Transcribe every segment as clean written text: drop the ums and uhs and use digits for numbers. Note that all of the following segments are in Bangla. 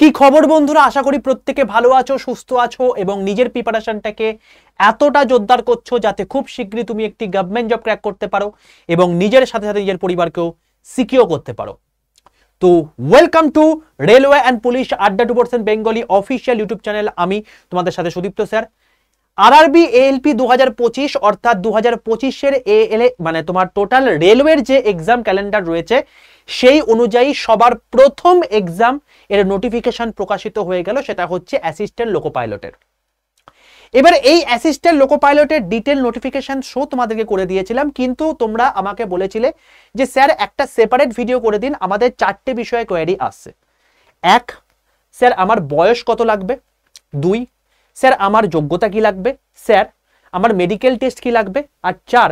কি খবর বন্ধুরা, আশা করি প্রত্যেকে ভালো আছো, সুস্থ আছো এবং নিজের প্রিপারেশনটাকে এতটা জোরদার করছো যাতে খুব শীঘ্রই তুমি একটি গভর্নমেন্ট জব ক্র্যাক করতে পারো এবং নিজের সাথে সাথে নিজের পরিবারকেও সিকিউর করতে পারো। তো welcome to railway and police আড্ডা 2% বেঙ্গলি অফিসিয়াল ইউটিউব চ্যানেল। আমি তোমাদের সাথে সুদীপ্ত স্যার। আরআরবি এএলপি 2025 অর্থাৎ 2025 এর মানে তোমার টোটাল রেলওয়ের যে এক্সাম ক্যালেন্ডার রয়েছে সেই অনুযায়ী সবার প্রথম এক্সাম এর নোটিফিকেশন প্রকাশিত হয়ে গেল, সেটা হচ্ছে অ্যাসিস্ট্যান্ট লোকো পাইলটের। এবার এই অ্যাসিস্ট্যান্ট লোকো পাইলটের ডিটেল নোটিফিকেশন শো তোমাদেরকে করে দিয়েছিলাম, কিন্তু তোমরা আমাকে বলেছিলে যে স্যার একটা সেপারেট ভিডিও করে দিন, আমাদের 4টে বিষয়ে কোয়েরি আসছে। 1, স্যার আমার বয়স কত লাগবে। 2, স্যার আমার যোগ্যতা কি লাগবে। স্যার আমার মেডিকেল টেস্ট কি লাগবে। আর 4,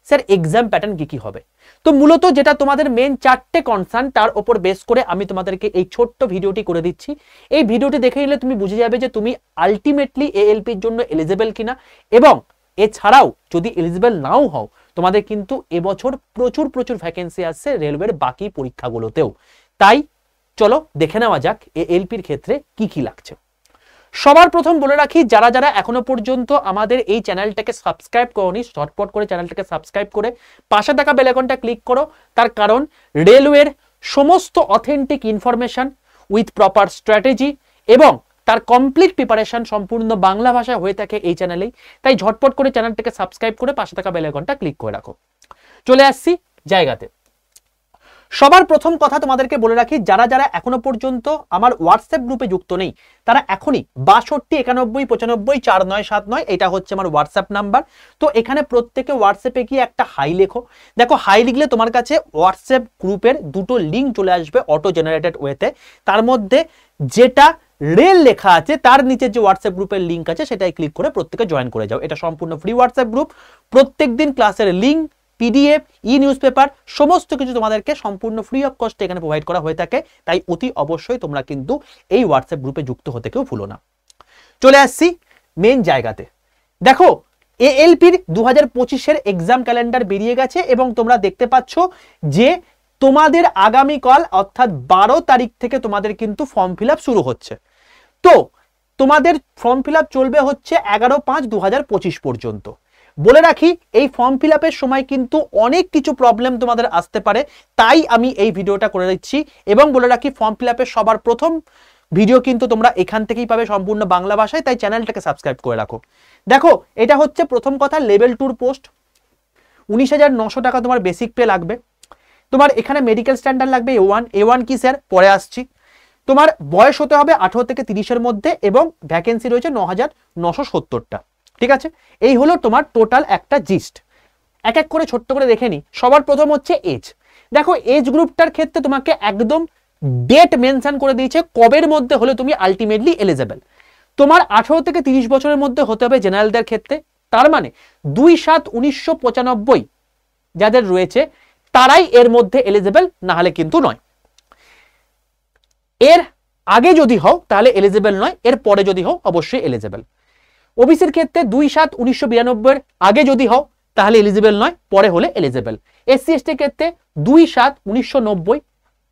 স্যার এক্সাম প্যাটার্ন কি কি হবে। তো মূলত যেটা তোমাদের মেন 4টে কনসার্ন, তার উপর বেস করে আমি তোমাদেরকে এই ছোট্ট ভিডিওটি করে দিচ্ছি। এই ভিডিওটি দেখে নিলে তুমি বুঝে যাবে যে তুমি আলটিমেটলি এএলপির জন্য এলিজিবল কিনা, এবং এছাড়াও যদি এলিজিবল নাও হও তোমাদের কিন্তু এবছর প্রচুর প্রচুর ভ্যাকেন্সি আসছে রেলওয়ের বাকি পরীক্ষাগুলোতেও। তাই চলো দেখে নেওয়া যাক এএলপির ক্ষেত্রে কি কি লাগছে। সবার প্রথম বলে রাখি, যারা যারা এখনো পর্যন্ত আমাদের এই চ্যানেলটাকে সাবস্ক্রাইব করোনি, ঝটপট করে চ্যানেলটাকে সাবস্ক্রাইব করে পাশে থাকা বেল আইকনটা ক্লিক করো। তার কারণ রেলওয়ের সমস্ত authentic information with proper strategy এবং তার কমপ্লিট প্রিপারেশন সম্পূর্ণ বাংলা ভাষায় হয়ে থাকে এই চ্যানেলেই। তাই ঝটপট করে চ্যানেলটাকে সাবস্ক্রাইব করে পাশে থাকা বেল আইকনটা ক্লিক করে রাখো। চলে আসছি জায়গাতে। সবার প্রথম কথা তোমাদেরকে বলে রাখি, যারা যারা এখনো পর্যন্ত আমার হোয়াটসঅ্যাপ গ্রুপে যুক্ত নেই তারা এখনই 62 91 95 4979 এটা হচ্ছে আমার হোয়াটসঅ্যাপ নাম্বার। তো এখানে প্রত্যেকে হোয়াটসঅ্যাপে গিয়ে একটা হাই লেখো। দেখো হাই লিখলে তোমার কাছে হোয়াটসঅ্যাপ গ্রুপের দুটো লিঙ্ক চলে আসবে অটো জেনারেটেড ওয়েতে। তার মধ্যে যেটা রেল লেখা আছে তার নিচে যে হোয়াটসঅ্যাপ গ্রুপের লিঙ্ক আছে সেটাই ক্লিক করে প্রত্যেকে জয়েন করে যাও। এটা সম্পূর্ণ ফ্রি হোয়াটসঅ্যাপ গ্রুপ। প্রত্যেকদিন ক্লাসের লিঙ্ক, পিডিএফ, ই নিউজ পেপার সমস্ত কিছু তোমাদেরকে সম্পূর্ণ ফ্রি অফ কস্টে এখানে প্রোভাইড করা হয়ে থাকে। তাই অতি অবশ্যই তোমরা কিন্তু এই হোয়াটসঅ্যাপ গ্রুপে যুক্ত হতে কেউ ভুলো না। চলে আসছি মেন জায়গাতে। দেখো এএলপির 2025 এক্সাম ক্যালেন্ডার বেরিয়ে গেছে এবং তোমরা দেখতে পাচ্ছ যে তোমাদের আগামীকাল অর্থাৎ 12 তারিখ থেকে তোমাদের কিন্তু ফর্ম ফিল আপ শুরু হচ্ছে। তো তোমাদের ফর্ম ফিল আপ চলবে হচ্ছে 11/5/2025 পর্যন্ত। বলে রাখি এই ফর্ম ফিল আপের সময় কিন্তু অনেক কিছু প্রবলেম তোমাদের আসতে পারে, তাই আমি এই ভিডিওটা করে দিচ্ছি। এবং বলে রাখি ফর্ম ফিল আপের সবার প্রথম ভিডিও কিন্তু তোমরা এখান থেকেই পাবে সম্পূর্ণ বাংলা ভাষায়, তাই চ্যানেলটাকে সাবস্ক্রাইব করে রাখো। দেখো এটা হচ্ছে প্রথম কথা, লেভেল 2 পোস্ট। 19,900 টাকা তোমার বেসিক পে লাগবে। তোমার এখানে মেডিকেল স্ট্যান্ডার্ড লাগবে A1। A1 কি স্যার, পরে আসছি। তোমার বয়স হতে হবে 18 থেকে 30-এর মধ্যে এবং ভ্যাকেন্সি রয়েছে 9,970টা। ঠিক আছে, এই হলো তোমার টোটাল একটা জিস্ট। এক এক করে ছোট্ট করে দেখে নি। সবার প্রথম হচ্ছে এজ। দেখো এজ গ্রুপটার ক্ষেত্রে তোমাকে একদম ডেট মেনশন করে দিয়েছে কবের মধ্যে হলে তুমি আলটিমেটলি এলিজেবল। তোমার 18 থেকে 30 বছরের মধ্যে হতে হবে জেনারেলদের ক্ষেত্রে। তার মানে 2/7/1995 যাদের রয়েছে তারাই এর মধ্যে এলিজেবল, না হলে কিন্তু নয়। এর আগে যদি হও তাহলে এলিজেবল নয়, এর পরে যদি হও অবশ্যই এলিজেবল। ওবিসির ক্ষেত্রে 2/7/1992 এর আগে যদি হও তাহলে এলিজিবল নয়, পরে হলে এলিজিবল। এসসি এসটি ক্ষেত্রে 2/7/1990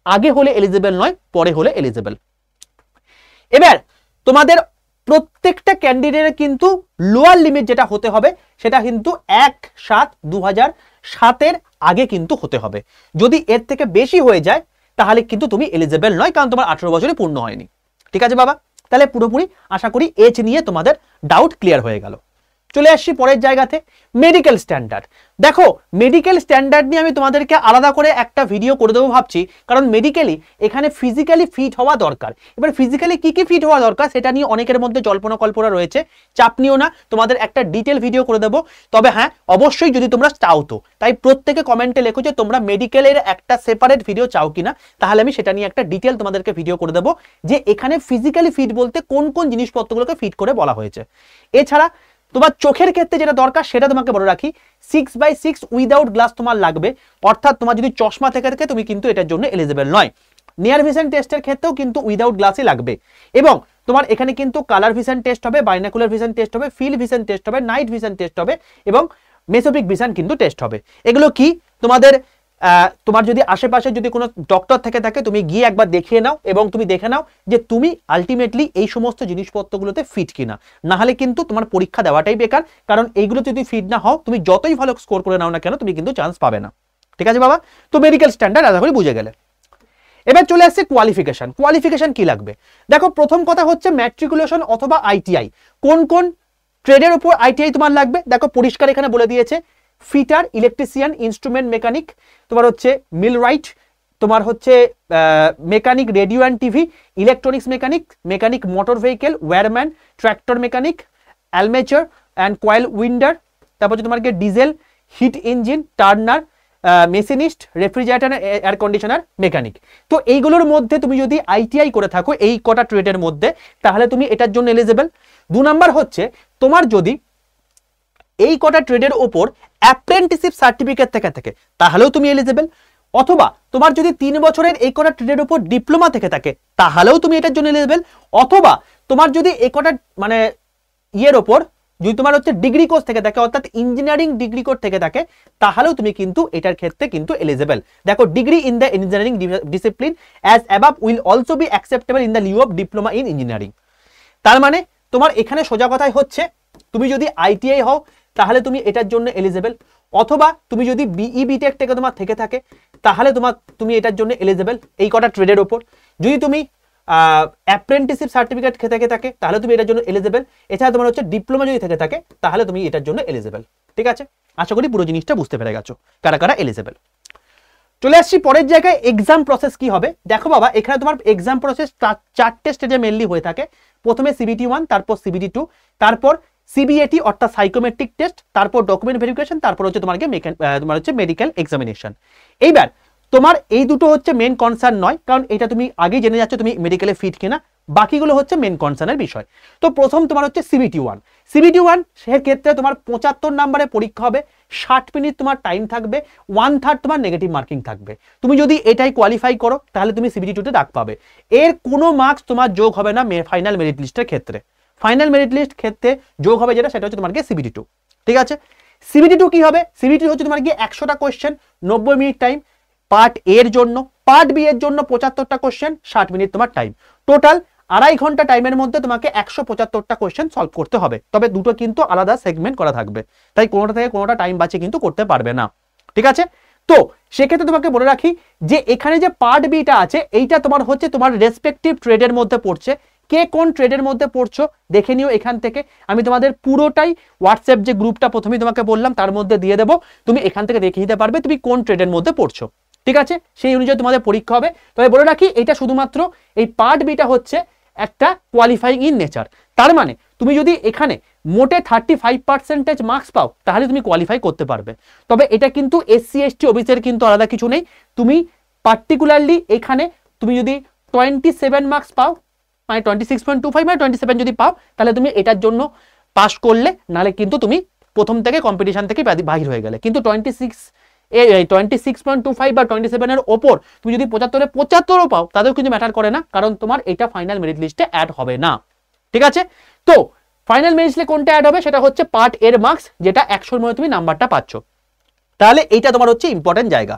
আগে হলে এলিজিবল নয়, পরে হলে এলিজিবল। এবার তোমাদের প্রত্যেকটা ক্যান্ডিডেটের কিন্তু লোয়ার লিমিট যেটা হতে হবে সেটা কিন্তু 1/7/2007 এর আগে কিন্তু হতে হবে। যদি এর থেকে বেশি হয়ে যায় তাহলে কিন্তু তুমি এলিজিবল নয়, কারণ তোমার 18 বছরে পূর্ণ হয়নি। ঠিক আছে বাবা, তাহলে পুরোপুরি আশা করি এজ নিয়ে তোমাদের ডাউট ক্লিয়ার হয়ে গেল। চলে আসছি পরের জায়গাতে, মেডিকেল স্ট্যান্ডার্ড। দেখো মেডিকেল স্ট্যান্ডার্ড নিয়ে আমি তোমাদেরকে আলাদা করে একটা ভিডিও করে দেবো ভাবছি, কারণ মেডিকেলি এখানে ফিজিক্যালি ফিট হওয়া দরকার। এবার ফিজিক্যালি কি কি ফিট হওয়া দরকার সেটা নিয়ে অনেকের মধ্যে জল্পনা কল্পনা রয়েছে, চাপ নিও না, তোমাদের একটা ডিটেল ভিডিও করে দেবো। তবে হ্যাঁ অবশ্যই যদি তোমরা চাও তো, তাই প্রত্যেকে কমেন্টে লেখো যে তোমরা মেডিকেলের একটা সেপারেট ভিডিও চাও কিনা, তাহলে আমি সেটা নিয়ে একটা ডিটেল তোমাদেরকে ভিডিও করে দেবো যে এখানে ফিজিক্যালি ফিট বলতে কোন কোন জিনিসপত্রগুলোকে ফিট করে বলা হয়েছে। এছাড়া তোমার চোখের ক্ষেত্রে যেটা দরকার সেটা তোমাকে বলে রাখি, 6/6 উইদাউট গ্লাস তোমার লাগবে, অর্থাৎ তোমার যদি চশমা থেকে থাকে তুমি কিন্তু এটার জন্য এলিজিবল নয়। নিয়ার ভিশন টেস্টের ক্ষেত্রেও কিন্তু উইদাউট গ্লাসই লাগবে। এবং তোমার এখানে কিন্তু কালার ভিশন টেস্ট হবে, বাইনাকুলার ভিশন টেস্ট হবে, ফিল্ড ভিশন টেস্ট হবে, নাইট ভিশন টেস্ট হবে এবং মেসোপিক ভিশন কিন্তু টেস্ট হবে। এগুলো কি তোমাদের তোমার যদি আশেপাশে যদি কোনো ডক্টর থেকে থাকে তুমি গিয়ে একবার দেখিয়ে নাও এবং তুমি দেখে নাও যে তুমি আলটিমেটলি এই সমস্ত জিনিসপত্রগুলোতে ফিট কিনা, না হলে কিন্তু তোমার পরীক্ষা দেওয়াটাই বেকার, কারণ এইগুলো যদি ফিট না হও তুমি যতই ভালো স্কোর করে নাও না কেন তুমি কিন্তু চান্স পাবে না। ঠিক আছে বাবা, তো মেডিকেল স্ট্যান্ডার্ড আশা করি বুঝে গেলে। এবার চলে আসছে কোয়ালিফিকেশন। কোয়ালিফিকেশন কি লাগবে দেখো, প্রথম কথা হচ্ছে ম্যাট্রিকুলেশন অথবা আইটিআই। কোন কোন ট্রেডের উপর আইটিআই তোমার লাগবে দেখো পরিষ্কার এখানে বলে দিয়েছে, ফিটার, ইলেকট্রিশিয়ান, ইনস্ট্রুমেন্ট মেকানিক, তোমার হচ্ছে মিলরাইট, তোমার হচ্ছে mechanic radio and TV, electronics mechanic, mechanic motor vehicle, wireman, tractor mechanic, armature and coil winder, তারপর হচ্ছে তোমাকে diesel, heat engine, turner, machinist, refrigerator, air conditioner mechanic. তো এইগুলোর মধ্যে তুমি যদি আইটিআই করে থাকো এই কটা ট্রেডের মধ্যে, তাহলে তুমি এটার জন্য এলিজেবল। 2 নাম্বার হচ্ছে তোমার যদি এই কটা ট্রেডের ওপর অ্যাপ্রেন্টিসশিপ সার্টিফিকেট থেকে থাকে তাহলেও তুমি এলিজেবল, অথবা তোমার যদি 3 বছরের এই কটা ট্রেডের উপর ডিপ্লোমা থেকে থাকে তাহলেও তুমি এটার জন্য এলিজেবল, অথবা তোমার যদি এই কটা মানে ইয়ের ওপর যদি তোমার হচ্ছে ডিগ্রি কোর্স থেকে থাকে অর্থাৎ ইঞ্জিনিয়ারিং ডিগ্রি কোর্স থেকে থাকে তাহলেও তুমি কিন্তু এটার ক্ষেত্রে কিন্তু এলিজেবল। দেখো degree in the engineering discipline as above will also be acceptable in the Liu of diploma in engineering. তার মানে তোমার এখানে সোজা কথাই হচ্ছে তুমি যদি আইটিআই হও তাহলে তুমি এটার জন্য এলিজেবল, অথবা তুমি যদি বিই বিটেক থেকে তোমার থেকে থাকে তাহলে তুমি এটার জন্য এলিজেবল এই কটা ট্রেডের ওপর। যদি তুমি অ্যাপ্রেন্টিসশিপ সার্টিফিকেট থেকে থাকে তাহলে তুমি এটার জন্য এলিজেবল, এছাড়া তোমার হচ্ছে ডিপ্লোমা যদি থেকে থাকে তাহলে তুমি এটার জন্য এলিজেবল। ঠিক আছে, আশা করি পুরো জিনিসটা বুঝতে পেরে গেছো কারা কারা এলিজেবল। চলে আসছি পরের জায়গায়, এক্সাম প্রসেস কি হবে দেখো বাবা, এখানে তোমার এক্সাম প্রসেস 4টে স্টেজে মেনলি হয়ে থাকে। প্রথমে সিবিটি 1, তারপর সিবিটি 2, তারপর সিবিএটি অর্থাৎ সাইকোমেট্রিক টেস্ট, তারপর ডকুমেন্ট ভেরিফিকেশন, তারপর হচ্ছে তোমার হচ্ছে মেডিকেল এক্সামিনেশন। এইবার তোমার এই দুটো হচ্ছে মেন কনসার্ন নয়, কারণ এটা তুমি আগেই জেনে যাচ্ছ তুমি মেডিকেলে ফিট কিনা, বাকিগুলো হচ্ছে মেন কনসার্নের বিষয়। তো প্রথম তোমার হচ্ছে সিবিটি 1। সিবিটি 1 সে ক্ষেত্রে তোমার 75 নম্বরে পরীক্ষা হবে, 60 মিনিট তোমার টাইম থাকবে, 1/3 তোমার নেগেটিভ মার্কিং থাকবে। তুমি যদি এটাই কোয়ালিফাই করো তাহলে তুমি সিবিটি 2তে ডাক পাবে। এর কোনো মার্কস তোমার যোগ হবে না ফাইনাল মেরিট লিস্টের ক্ষেত্রে। ফাইনাল মেরিট লিস্ট ক্ষেত্রে যোগ হবে যেটা সেটা হচ্ছে তোমার গিয়ে সিবিটি 2। ঠিক আছে, সিবিটি 2 কি হবে, সিবিটি হচ্ছে তোমার গিয়ে 100টা question, 90 minute time part A এর জন্য, পার্ট বি এর জন্য 75টা কোয়েশ্চেন, 60 মিনিট তোমার টাইম, টোটাল 2.5 ঘন্টা টাইমের মধ্যে তোমাকে 175টা কোয়েশ্চেন সলভ করতে হবে। তবে দুটো কিন্তু আলাদা সেগমেন্ট করা থাকবে, তাই কোনোটা থেকে কোনোটা টাইম বাঁচিয়ে কিন্তু করতে পারবে না। ঠিক আছে, তো সেক্ষেত্রে তোমাকে বলে রাখি যে এখানে যে পার্ট বিটা আছে এইটা তোমার হচ্ছে তোমার রেসপেক্টিভ ট্রেডের মধ্যে পড়ছে। কে কোন ট্রেডের মধ্যে পড়ছো দেখে নিও এখান থেকে, আমি তোমাদের পুরোটাই হোয়াটসঅ্যাপ যে গ্রুপটা প্রথমেই তোমাকে বললাম তার মধ্যে দিয়ে দেবো, তুমি এখান থেকে দেখে নিতে পারবে তুমি কোন ট্রেডের মধ্যে পড়ছো। ঠিক আছে, সেই অনুযায়ী তোমাদের পরীক্ষা হবে। তবে বলে রাখি এটা শুধুমাত্র এই পার্ট বিটা হচ্ছে একটা কোয়ালিফাইং ইন নেচার, তার মানে তুমি যদি এখানে মোটে 35% মার্কস পাও তাহলে তুমি কোয়ালিফাই করতে পারবে। তবে এটা কিন্তু এসসি এসটি ওবিসির কিন্তু আলাদা কিছু নেই, তুমি পার্টিকুলারলি এখানে তুমি যদি 27 মার্কস পাও মানে 26.25 মানে 27 যদি পাও তাহলে তুমি এটার জন্য পাস করলে, নাহলে কিন্তু তুমি প্রথম থেকে কম্পিটিশন থেকে বাহির হয়ে গেলে। কিন্তু 26.25 বা 27 এর ওপর তুমি যদি 75-ও পাও তাদেরও কিন্তু ম্যাটার করে না, কারণ তোমার এটা ফাইনাল মেরিট লিস্টে অ্যাড হবে না। ঠিক আছে, তো ফাইনাল মেরিট লিস্টে কোনটা অ্যাড হবে সেটা হচ্ছে পার্ট এর মার্কস, যেটা 100-র মধ্যে তুমি নাম্বারটা পাচ্ছ। তাহলে এইটা তোমার হচ্ছে ইম্পর্টেন্ট জায়গা।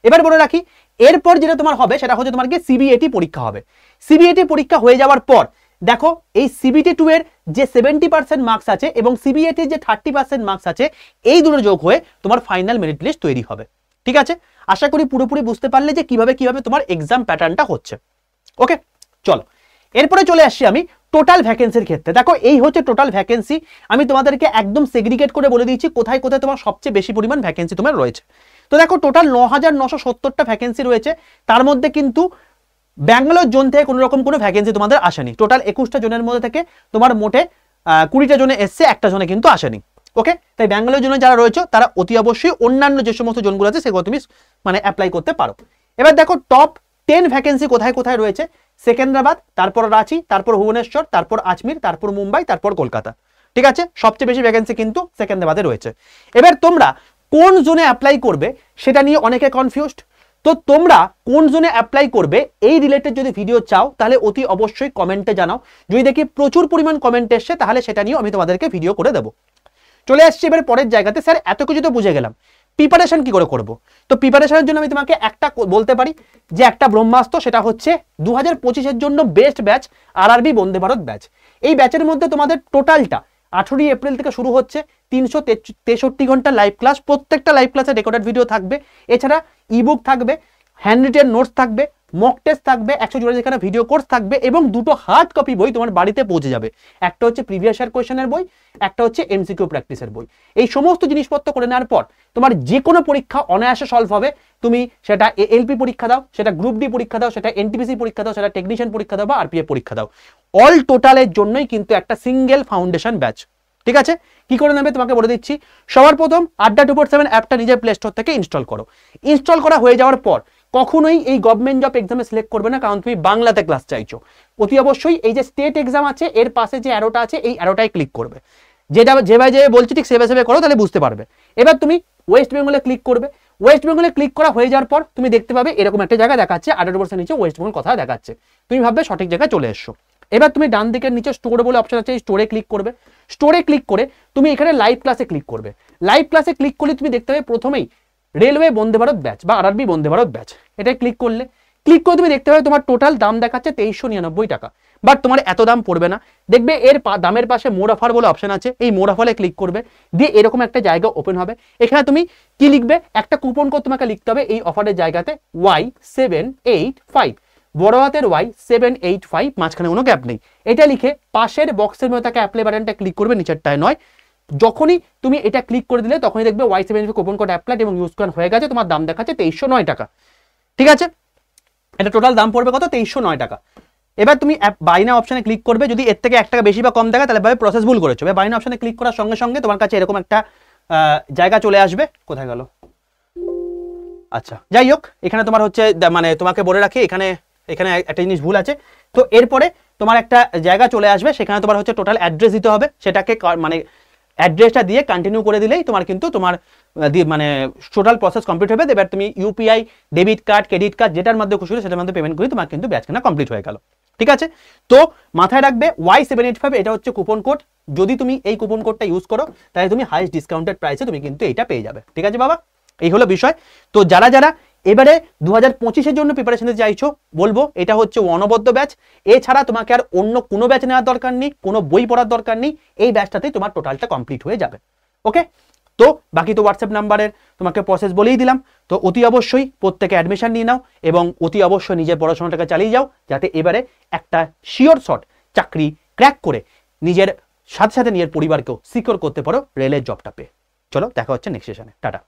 এবার বলে রাখি এরপর যেটা তোমার হবে সেটা হচ্ছে তোমার কি সিবিএটি পরীক্ষা হবে। সিবিএটি পরীক্ষা হয়ে যাওয়ার পর দেখো এই সিবিটি 2 এর যে 70% মার্কস আছে এবং সিবিএটির যে 30% মার্কস আছে এই দুটো যোগ হয়ে তোমার ফাইনাল মেরিট লিস্ট তৈরি হবে। ঠিক আছে, আশা করি পুরোপুরি বুঝতে পারলে যে কিভাবে তোমার এক্সাম প্যাটার্নটা হচ্ছে। ওকে, চলো এরপরে চলে আসছি আমি টোটাল ভ্যাকেন্সির ক্ষেত্রে। দেখো এই হচ্ছে টোটাল ভ্যাকেন্সি, আমি তোমাদেরকে একদম সেগ্রিগেট করে বলে দিয়েছি কোথায় কোথায় তোমার সবচেয়ে বেশি পরিমাণ ভ্যাকেন্সি তোমার রয়েছে। তো দেখো টোটাল 9,970টা ভ্যাকেন্সি রয়েছে, তার মধ্যে কিন্তু ব্যাঙ্গালোর জোন থেকে কোনো রকম কোনো ভ্যাকেন্সি তোমাদের আসেনি। টোটাল 21টা জোনের মধ্যে থেকে তোমার মোটে 20টা জোনে এসছে, একটা জোনে কিন্তু আসেনি। ওকে, তাই ব্যাঙ্গালোর জোনে যারা রয়েছে তারা অতি অবশ্যই অন্যান্য যে সমস্ত জোনগুলো আছে সেগুলো তুমি মানে অ্যাপ্লাই করতে পারো। এবার দেখো টপ 10 ভ্যাকেন্সি কোথায় কোথায় রয়েছে, সেকেন্দ্রাবাদ, তারপর রাঁচি, তারপর ভুবনেশ্বর, তারপর আজমির, তারপর মুম্বাই, তারপর কলকাতা। ঠিক আছে, সবচেয়ে বেশি ভ্যাকেন্সি কিন্তু সেকেন্দ্রাবাদে রয়েছে। এবার তোমরা কোন জোনে অ্যাপ্লাই করবে সেটা নিয়ে অনেকে কনফিউজড। তো তোমরা কোন জোনে অ্যাপ্লাই করবে এই রিলেটেড যদি ভিডিও চাও তাহলে অতি অবশ্যই কমেন্টে জানাও। যদি দেখি প্রচুর পরিমাণ কমেন্ট এসছে তাহলে সেটা নিয়েও আমি তোমাদেরকে ভিডিও করে দেবো। চলে আসছি এবার পরের জায়গাতে। স্যার এত কিছু তো বুঝে গেলাম, প্রিপারেশন কি করে করব? তো প্রিপারেশনের জন্য আমি তোমাকে একটা বলতে পারি যে একটা ব্রহ্মাস্ত্র, সেটা হচ্ছে 2025-এর জন্য best batch RRB Vande Bharat batch. এই ব্যাচের মধ্যে তোমাদের টোটালটা 18 এপ্রিল থেকে শুরু হচ্ছে 363 ঘন্টা লাইভ ক্লাস, প্রত্যেকটা লাইভ ক্লাসে রেকর্ডেড ভিডিও থাকবে, এছাড়া ইবুক থাকবে, হ্যান্ড রিটেন নোটস থাকবে, মক টেস্ট থাকবে, 100 যেখানে ভিডিও কোর্স থাকবে এবং দুটো হার্ড কপি বই তোমার বাড়িতে পৌঁছে যাবে। একটা হচ্ছে প্রিভিয়াস ইয়ার কোয়েশ্চেনের বই, একটা হচ্ছে এমসিকিউ প্র্যাকটিসের বই। এই সমস্ত জিনিসপত্র করে নেওয়ার পর তোমার যে কোনো পরীক্ষা অনায়াসে সলভ হবে। তুমি সেটা এলপি পরীক্ষা দাও, সেটা গ্রুপ ডি পরীক্ষা দাও, সেটা এনটিপিসি পরীক্ষা দাও, সেটা টেকনিশিয়ান পরীক্ষা দাও বা আরপিএফ পরীক্ষা দাও, অল টোটালের জন্যই কিন্তু একটা সিঙ্গেল ফাউন্ডেশন ব্যাচ। ঠিক আছে, কি করে নেবে তোমাকে বলে দিচ্ছি। সবার প্রথম আড্ডা 247 অ্যাপটা নিজের প্লে স্টোর থেকে ইনস্টল করো। ইনস্টল করা হয়ে যাওয়ার পর কখনোই এই গভর্নমেন্ট জব এক্সামে সিলেক্ট করবে না, কারণ তুমি বাংলাতে ক্লাস চাইছো। অতি অবশ্যই এই যে স্টেট এক্সাম আছে এর পাশে যে অ্যারোটা আছে এই অ্যারোটায় ক্লিক করবে। যেটা যেভাবে বলছি ঠিক সেভাবে করো, তাহলে বুঝতে পারবে। এবার তুমি ওয়েস্ট বেঙ্গলে ক্লিক করবে। ওয়েস্ট বেঙ্গলে ক্লিক করা হয়ে যাওয়ার পর তুমি দেখতে পাবে এরকম একটা জায়গা দেখাচ্ছে, 18% নিচে ওয়েস্ট বেঙ্গল কথা দেখাচ্ছে। তুমি ভাববে সঠিক জায়গায় চলে এসছো। এবার তুমি ডান দিকের নিচে স্টোর বলে অপশন আছে, স্টোরে ক্লিক করবে। স্টোরে ক্লিক করে তুমি এখানে লাইভ ক্লাসে ক্লিক করবে। লাইভ ক্লাসে ক্লিক করলে তুমি দেখতে পাবে প্রথমেই রেলওয়ে বন্দে ভারত ব্যাচ বা আরআরবি বন্দে ভারত ব্যাচ, এটাই ক্লিক করলে। ক্লিক করে তুমি দেখতে পাবে তোমার টোটাল দাম দেখাচ্ছে 2399 টাকা, বাট তোমার এত দাম পড়বে না। দেখবে এর দামের পাশে মোর অফার বলে অপশন আছে, এই মোর অফারে ক্লিক করবে, দিয়ে এরকম একটা জায়গা ওপেন হবে। এখানে তুমি কি লিখবে, একটা কুপন কোড তোমাকে লিখতে হবে এই অফারের জায়গাতে Y785, বড় হাতের Y785, মাঝখানে কোনো গ্যাপ নেই। এটা লিখে পাশের বক্সের মধ্যে থাকা অ্যাপ্লাই বাটনটা ক্লিক করবে, নিচেরটায় নয়। যখনই তুমি এটা ক্লিক করে দিলে তখনই দেখবে Y785 কুপন কোড অ্যাপ্লাইড এবং ইউজ করান হয়ে গেছে, তোমার দাম দেখাচ্ছে 2309 টাকা। ঠিক আছে, এটা টোটাল দাম পড়বে কত, 2309 টাকা। এবার তুমি বাই নাও অপশনে ক্লিক করবে। যদি এর থেকে 1 টাকা বেশি বা কম দেখা তাহলে ভাবে প্রসেস ভুল করেছো। বাই নাও অপশনে ক্লিক করার সঙ্গে সঙ্গে তোমার কাছে এরকম একটা জায়গা চলে আসবে। কোথায় গেল, আচ্ছা যাই হোক, এখানে তোমার হচ্ছে মানে তোমাকে বলে রাখি এখানে একটা জিনিস ভুল আছে। তো এরপরে তোমার একটা জায়গা চলে আসবে, সেখানে তোমার হচ্ছে টোটাল অ্যাড্রেস দিতে হবে। সেটাকে মানে অ্যাড্রেসটা দিয়ে কন্টিনিউ করে দিলেই তোমার কিন্তু তোমার মানে টোটাল প্রসেস কমপ্লিট হবে। এবার তুমি UPI, debit card, credit card যেটার মধ্যে খুশি সেটার মধ্যে পেমেন্ট করে তোমার কিন্তু ব্যাচ কেনা কমপ্লিট হয়ে গেল। ঠিক আছে, তো মাথায় রাখবে Y785 এটা হচ্ছে কুপন কোড। যদি তুমি এই কুপন কোডটা ইউজ করো তাহলে তুমি হাইস্ট ডিসকাউন্টেড প্রাইসে তুমি কিন্তু এইটা পেয়ে যাবে। ঠিক আছে বাবা, এই হলো বিষয়। তো যারা যারা এবারে 2025-এর জন্য প্রিপারেশন নিতে চাইছো, বলবো এটা হচ্ছে অনবদ্য ব্যাচ। এছাড়া তোমাকে আর অন্য কোনো ব্যাচ নেওয়ার দরকার নেই, কোনো বই পড়ার দরকার নেই, এই ব্যাচটাতেই তোমার টোটালটা কমপ্লিট হয়ে যাবে। ওকে, তো বাকি তো হোয়াটসঅ্যাপ নাম্বারের তোমাকে প্রসেস বলেই দিলাম। তো অতি অবশ্যই প্রত্যেকে অ্যাডমিশন নিয়ে নাও এবং অতি অবশ্যই নিজের পড়াশোনাটাকে চালিয়ে যাও, যাতে এবারে একটা শিওর শট চাকরি ক্র্যাক করে নিজের সাথে সাথে নিজের পরিবারকেও সিকিউর করতে পারো রেলের জবটা পেয়ে। চলো দেখা হচ্ছে নেক্সট সেশনে, টাটা।